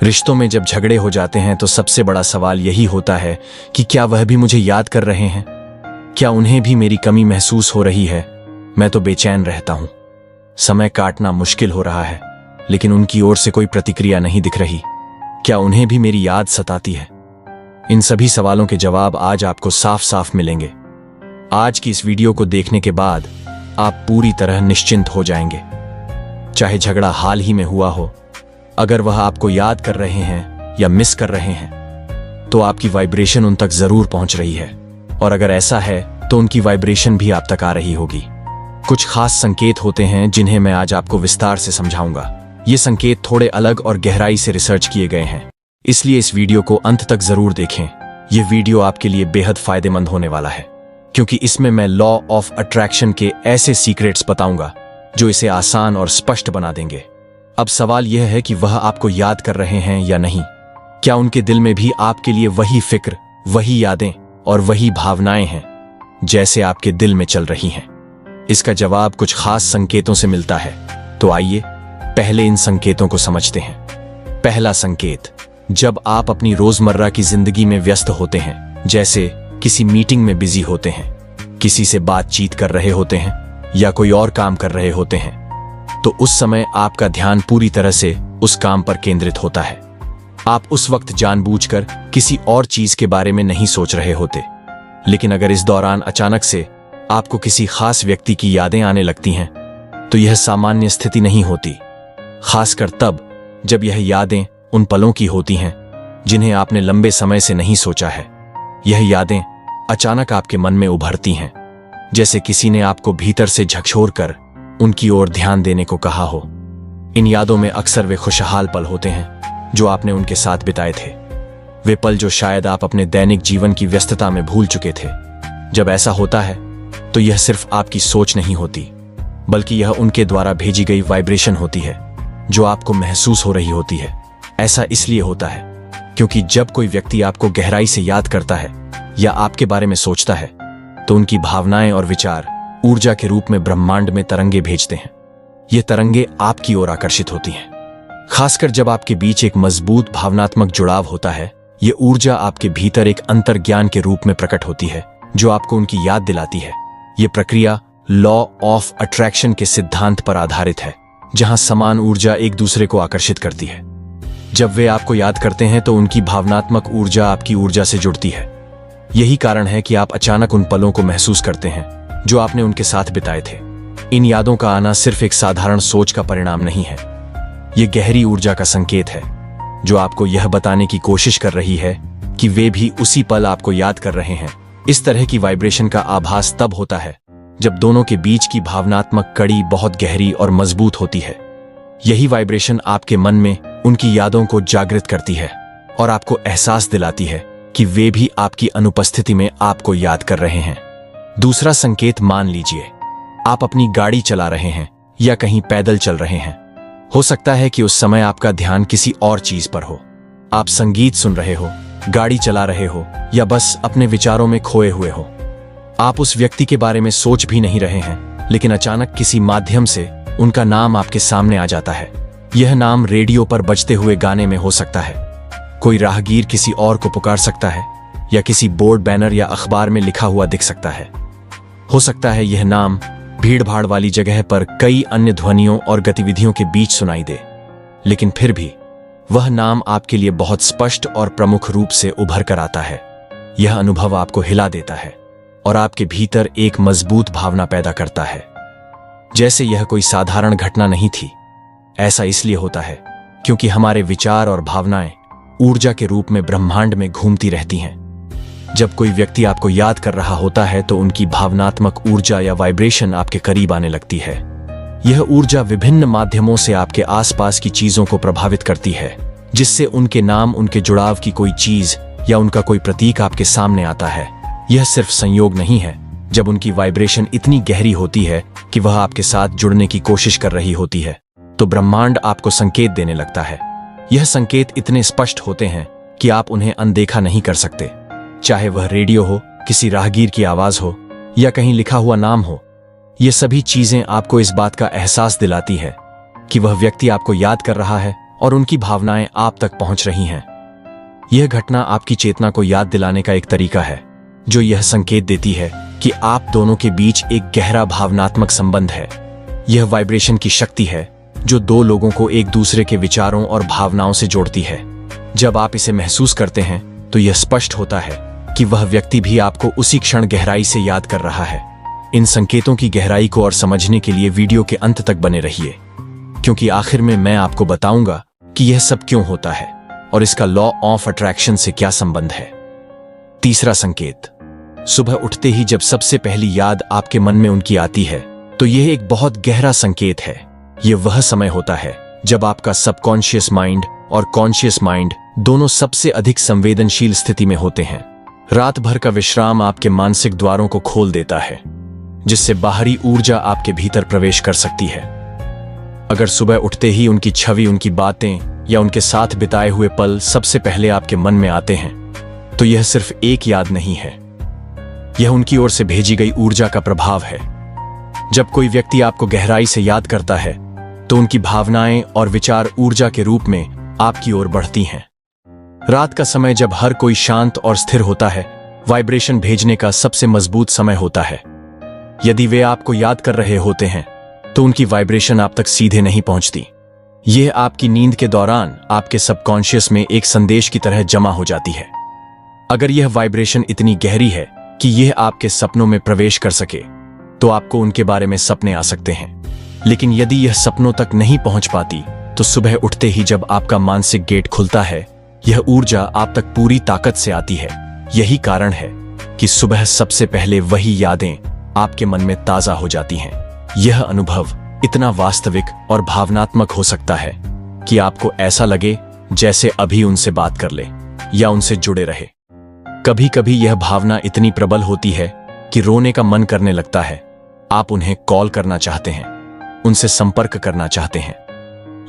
रिश्तों में जब झगड़े हो जाते हैं तो सबसे बड़ा सवाल यही होता है कि क्या वह भी मुझे याद कर रहे हैं? क्या उन्हें भी मेरी कमी महसूस हो रही है? मैं तो बेचैन रहता हूं। समय काटना मुश्किल हो रहा है, लेकिन उनकी ओर से कोई प्रतिक्रिया नहीं दिख रही। क्या उन्हें भी मेरी याद सताती है? इन सभी सवालों के जवाब आज आपको साफ साफ मिलेंगे। आज की इस वीडियो को देखने के बाद आप पूरी तरह निश्चिंत हो जाएंगे। चाहे झगड़ा हाल ही में हुआ हो, अगर वह आपको याद कर रहे हैं या मिस कर रहे हैं, तो आपकी वाइब्रेशन उन तक जरूर पहुंच रही है। और अगर ऐसा है तो उनकी वाइब्रेशन भी आप तक आ रही होगी। कुछ खास संकेत होते हैं जिन्हें मैं आज आपको विस्तार से समझाऊंगा। ये संकेत थोड़े अलग और गहराई से रिसर्च किए गए हैं, इसलिए इस वीडियो को अंत तक जरूर देखें। यह वीडियो आपके लिए बेहद फायदेमंद होने वाला है, क्योंकि इसमें मैं लॉ ऑफ अट्रैक्शन के ऐसे सीक्रेट्स बताऊंगा जो इसे आसान और स्पष्ट बना देंगे। अब सवाल यह है कि वह आपको याद कर रहे हैं या नहीं। क्या उनके दिल में भी आपके लिए वही फिक्र, वही यादें और वही भावनाएं हैं जैसे आपके दिल में चल रही हैं? इसका जवाब कुछ खास संकेतों से मिलता है। तो आइए पहले इन संकेतों को समझते हैं। पहला संकेत, जब आप अपनी रोजमर्रा की जिंदगी में व्यस्त होते हैं, जैसे किसी मीटिंग में बिजी होते हैं, किसी से बातचीत कर रहे होते हैं या कोई और काम कर रहे होते हैं, तो उस समय आपका ध्यान पूरी तरह से उस काम पर केंद्रित होता है। आप उस वक्त जानबूझकर किसी और चीज के बारे में नहीं सोच रहे होते। लेकिन अगर इस दौरान अचानक से आपको किसी खास व्यक्ति की यादें आने लगती हैं, तो यह सामान्य स्थिति नहीं होती। खासकर तब जब यह यादें उन पलों की होती हैं जिन्हें आपने लंबे समय से नहीं सोचा है। यह यादें अचानक आपके मन में उभरती हैं, जैसे किसी ने आपको भीतर से झकझोर कर उनकी ओर ध्यान देने को कहा हो। इन यादों में अक्सर वे खुशहाल पल होते हैं जो आपने उनके साथ बिताए थे। वे पल जो शायद आप अपने दैनिक जीवन की व्यस्तता में भूल चुके थे। जब ऐसा होता है तो यह सिर्फ आपकी सोच नहीं होती, बल्कि यह उनके द्वारा भेजी गई वाइब्रेशन होती है जो आपको महसूस हो रही होती है। ऐसा इसलिए होता है क्योंकि जब कोई व्यक्ति आपको गहराई से याद करता है या आपके बारे में सोचता है, तो उनकी भावनाएं और विचार ऊर्जा के रूप में ब्रह्मांड में तरंगे भेजते हैं। ये तरंगे आपकी ओर आकर्षित होती हैं। खासकर जब आपके बीच एक मजबूत भावनात्मक जुड़ाव होता है, ये ऊर्जा आपके भीतर एक अंतर्ज्ञान के रूप में प्रकट होती है जो आपको उनकी याद दिलाती है। ये प्रक्रिया लॉ ऑफ अट्रैक्शन के सिद्धांत पर आधारित है, जहां समान ऊर्जा एक दूसरे को आकर्षित करती है। जब वे आपको याद करते हैं तो उनकी भावनात्मक ऊर्जा आपकी ऊर्जा से जुड़ती है। यही कारण है कि आप अचानक उन पलों को महसूस करते हैं जो आपने उनके साथ बिताए थे। इन यादों का आना सिर्फ एक साधारण सोच का परिणाम नहीं है। यह गहरी ऊर्जा का संकेत है जो आपको यह बताने की कोशिश कर रही है कि वे भी उसी पल आपको याद कर रहे हैं। इस तरह की वाइब्रेशन का आभास तब होता है जब दोनों के बीच की भावनात्मक कड़ी बहुत गहरी और मजबूत होती है। यही वाइब्रेशन आपके मन में उनकी यादों को जागृत करती है और आपको एहसास दिलाती है कि वे भी आपकी अनुपस्थिति में आपको याद कर रहे हैं। दूसरा संकेत, मान लीजिए आप अपनी गाड़ी चला रहे हैं या कहीं पैदल चल रहे हैं। हो सकता है कि उस समय आपका ध्यान किसी और चीज पर हो। आप संगीत सुन रहे हो, गाड़ी चला रहे हो या बस अपने विचारों में खोए हुए हो। आप उस व्यक्ति के बारे में सोच भी नहीं रहे हैं, लेकिन अचानक किसी माध्यम से उनका नाम आपके सामने आ जाता है। यह नाम रेडियो पर बजते हुए गाने में हो सकता है, कोई राहगीर किसी और को पुकार सकता है, या किसी बोर्ड, बैनर या अखबार में लिखा हुआ दिख सकता है। हो सकता है यह नाम भीड़ भाड़ वाली जगह पर कई अन्य ध्वनियों और गतिविधियों के बीच सुनाई दे, लेकिन फिर भी वह नाम आपके लिए बहुत स्पष्ट और प्रमुख रूप से उभर कर आता है। यह अनुभव आपको हिला देता है और आपके भीतर एक मजबूत भावना पैदा करता है, जैसे यह कोई साधारण घटना नहीं थी। ऐसा इसलिए होता है क्योंकि हमारे विचार और भावनाएं ऊर्जा के रूप में ब्रह्मांड में घूमती रहती हैं। जब कोई व्यक्ति आपको याद कर रहा होता है तो उनकी भावनात्मक ऊर्जा या वाइब्रेशन आपके करीब आने लगती है। यह ऊर्जा विभिन्न माध्यमों से आपके आसपास की चीजों को प्रभावित करती है, जिससे उनके नाम, उनके जुड़ाव की कोई चीज या उनका कोई प्रतीक आपके सामने आता है। यह सिर्फ संयोग नहीं है। जब उनकी वाइब्रेशन इतनी गहरी होती है कि वह आपके साथ जुड़ने की कोशिश कर रही होती है, तो ब्रह्मांड आपको संकेत देने लगता है। यह संकेत इतने स्पष्ट होते हैं कि आप उन्हें अनदेखा नहीं कर सकते। चाहे वह रेडियो हो, किसी राहगीर की आवाज हो या कहीं लिखा हुआ नाम हो, ये सभी चीजें आपको इस बात का एहसास दिलाती है कि वह व्यक्ति आपको याद कर रहा है और उनकी भावनाएं आप तक पहुंच रही हैं। यह घटना आपकी चेतना को याद दिलाने का एक तरीका है, जो यह संकेत देती है कि आप दोनों के बीच एक गहरा भावनात्मक संबंध है। यह वाइब्रेशन की शक्ति है जो दो लोगों को एक दूसरे के विचारों और भावनाओं से जोड़ती है। जब आप इसे महसूस करते हैं तो यह स्पष्ट होता है कि वह व्यक्ति भी आपको उसी क्षण गहराई से याद कर रहा है। इन संकेतों की गहराई को और समझने के लिए वीडियो के अंत तक बने रहिए, क्योंकि आखिर में मैं आपको बताऊंगा कि यह सब क्यों होता है और इसका लॉ ऑफ अट्रैक्शन से क्या संबंध है। तीसरा संकेत, सुबह उठते ही जब सबसे पहली याद आपके मन में उनकी आती है तो यह एक बहुत गहरा संकेत है। यह वह समय होता है जब आपका सबकॉन्शियस माइंड और कॉन्शियस माइंड दोनों सबसे अधिक संवेदनशील स्थिति में होते हैं। रात भर का विश्राम आपके मानसिक द्वारों को खोल देता है, जिससे बाहरी ऊर्जा आपके भीतर प्रवेश कर सकती है। अगर सुबह उठते ही उनकी छवि, उनकी बातें या उनके साथ बिताए हुए पल सबसे पहले आपके मन में आते हैं, तो यह सिर्फ एक याद नहीं है, यह उनकी ओर से भेजी गई ऊर्जा का प्रभाव है। जब कोई व्यक्ति आपको गहराई से याद करता है तो उनकी भावनाएं और विचार ऊर्जा के रूप में आपकी ओर बढ़ती हैं। रात का समय जब हर कोई शांत और स्थिर होता है, वाइब्रेशन भेजने का सबसे मजबूत समय होता है। यदि वे आपको याद कर रहे होते हैं तो उनकी वाइब्रेशन आप तक सीधे नहीं पहुंचती। यह आपकी नींद के दौरान आपके सबकॉन्शियस में एक संदेश की तरह जमा हो जाती है। अगर यह वाइब्रेशन इतनी गहरी है कि यह आपके सपनों में प्रवेश कर सके, तो आपको उनके बारे में सपने आ सकते हैं। लेकिन यदि यह सपनों तक नहीं पहुंच पाती, तो सुबह उठते ही जब आपका मानसिक गेट खुलता है, यह ऊर्जा आप तक पूरी ताकत से आती है। यही कारण है कि सुबह सबसे पहले वही यादें आपके मन में ताजा हो जाती हैं। यह अनुभव इतना वास्तविक और भावनात्मक हो सकता है कि आपको ऐसा लगे जैसे अभी उनसे बात कर ले या उनसे जुड़े रहे। कभी कभी यह भावना इतनी प्रबल होती है कि रोने का मन करने लगता है। आप उन्हें कॉल करना चाहते हैं, उनसे संपर्क करना चाहते हैं,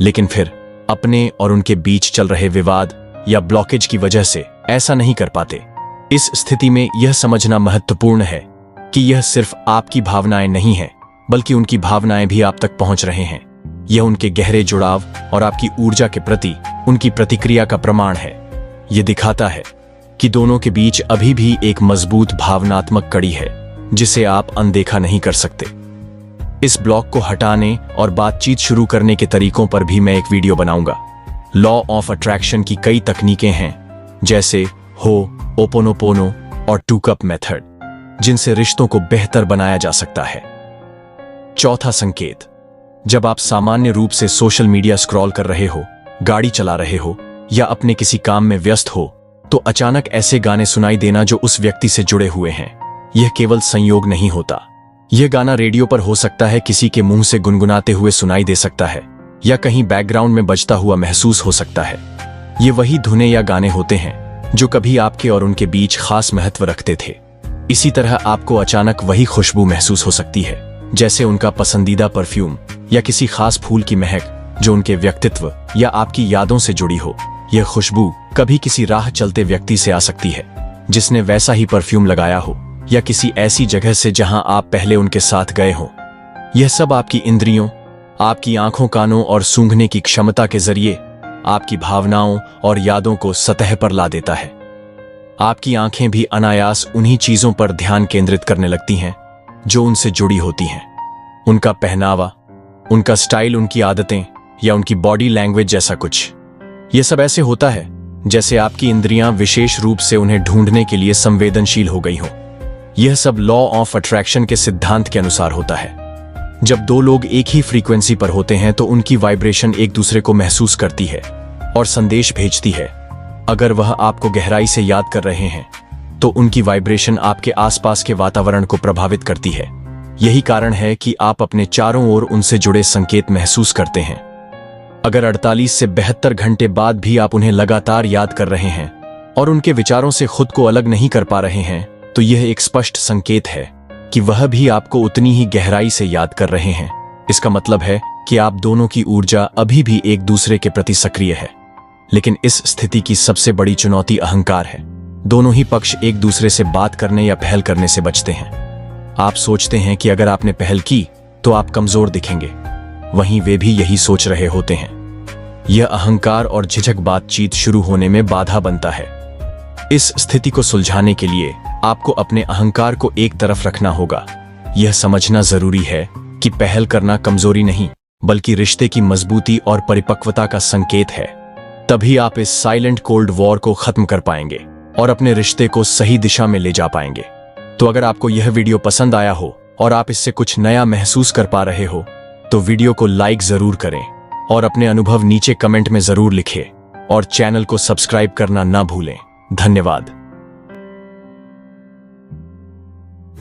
लेकिन फिर अपने और उनके बीच चल रहे विवाद या ब्लॉकेज की वजह से ऐसा नहीं कर पाते। इस स्थिति में यह समझना महत्वपूर्ण है कि यह सिर्फ आपकी भावनाएं नहीं है, बल्कि उनकी भावनाएं भी आप तक पहुंच रहे हैं। यह उनके गहरे जुड़ाव और आपकी ऊर्जा के प्रति उनकी प्रतिक्रिया का प्रमाण है। यह दिखाता है कि दोनों के बीच अभी भी एक मजबूत भावनात्मक कड़ी है जिसे आप अनदेखा नहीं कर सकते। इस ब्लॉक को हटाने और बातचीत शुरू करने के तरीकों पर भी मैं एक वीडियो बनाऊंगा। लॉ ऑफ अट्रैक्शन की कई तकनीकें हैं, जैसे हो, ओपोनोपोनो और 2 कप मेथड, जिनसे रिश्तों को बेहतर बनाया जा सकता है। चौथा संकेत, जब आप सामान्य रूप से सोशल मीडिया स्क्रॉल कर रहे हो, गाड़ी चला रहे हो या अपने किसी काम में व्यस्त हो, तो अचानक ऐसे गाने सुनाई देना जो उस व्यक्ति से जुड़े हुए हैं। यह केवल संयोग नहीं होता। यह गाना रेडियो पर हो सकता है, किसी के मुंह से गुनगुनाते हुए सुनाई दे सकता है, या कहीं बैकग्राउंड में बजता हुआ महसूस हो सकता है। ये वही धुनें या गाने होते हैं जो कभी आपके और उनके बीच खास महत्व रखते थे। इसी तरह आपको अचानक वही खुशबू महसूस हो सकती है, जैसे उनका पसंदीदा परफ्यूम या किसी खास फूल की महक जो उनके व्यक्तित्व या आपकी यादों से जुड़ी हो। यह खुशबू कभी किसी राह चलते व्यक्ति से आ सकती है जिसने वैसा ही परफ्यूम लगाया हो, या किसी ऐसी जगह से जहां आप पहले उनके साथ गए हो। यह सब आपकी इंद्रियों, आपकी आंखों, कानों और सूंघने की क्षमता के जरिए आपकी भावनाओं और यादों को सतह पर ला देता है। आपकी आंखें भी अनायास उन्हीं चीजों पर ध्यान केंद्रित करने लगती हैं जो उनसे जुड़ी होती हैं। उनका पहनावा, उनका स्टाइल, उनकी आदतें या उनकी बॉडी लैंग्वेज जैसा कुछ। यह सब ऐसे होता है जैसे आपकी इंद्रियां विशेष रूप से उन्हें ढूंढने के लिए संवेदनशील हो गई हों। यह सब लॉ ऑफ अट्रैक्शन के सिद्धांत के अनुसार होता है। जब दो लोग एक ही फ्रीक्वेंसी पर होते हैं तो उनकी वाइब्रेशन एक दूसरे को महसूस करती है और संदेश भेजती है। अगर वह आपको गहराई से याद कर रहे हैं तो उनकी वाइब्रेशन आपके आसपास के वातावरण को प्रभावित करती है। यही कारण है कि आप अपने चारों ओर उनसे जुड़े संकेत महसूस करते हैं। अगर 48 से 72 घंटे बाद भी आप उन्हें लगातार याद कर रहे हैं और उनके विचारों से खुद को अलग नहीं कर पा रहे हैं, तो यह एक स्पष्ट संकेत है कि वह भी आपको उतनी ही गहराई से याद कर रहे हैं। इसका मतलब है कि आप दोनों की ऊर्जा अभी भी एक दूसरे के प्रति सक्रिय है। लेकिन इस स्थिति की सबसे बड़ी चुनौती अहंकार है। दोनों ही पक्ष एक दूसरे से बात करने या पहल करने से बचते हैं। आप सोचते हैं कि अगर आपने पहल की तो आप कमजोर दिखेंगे, वहीं वे भी यही सोच रहे होते हैं। यह अहंकार और झिझक बातचीत शुरू होने में बाधा बनता है। इस स्थिति को सुलझाने के लिए आपको अपने अहंकार को एक तरफ रखना होगा। यह समझना जरूरी है कि पहल करना कमजोरी नहीं, बल्कि रिश्ते की मजबूती और परिपक्वता का संकेत है। तभी आप इस साइलेंट कोल्ड वॉर को खत्म कर पाएंगे और अपने रिश्ते को सही दिशा में ले जा पाएंगे। तो अगर आपको यह वीडियो पसंद आया हो और आप इससे कुछ नया महसूस कर पा रहे हो तो वीडियो को लाइक जरूर करें और अपने अनुभव नीचे कमेंट में जरूर लिखें और चैनल को सब्सक्राइब करना ना भूलें। धन्यवाद।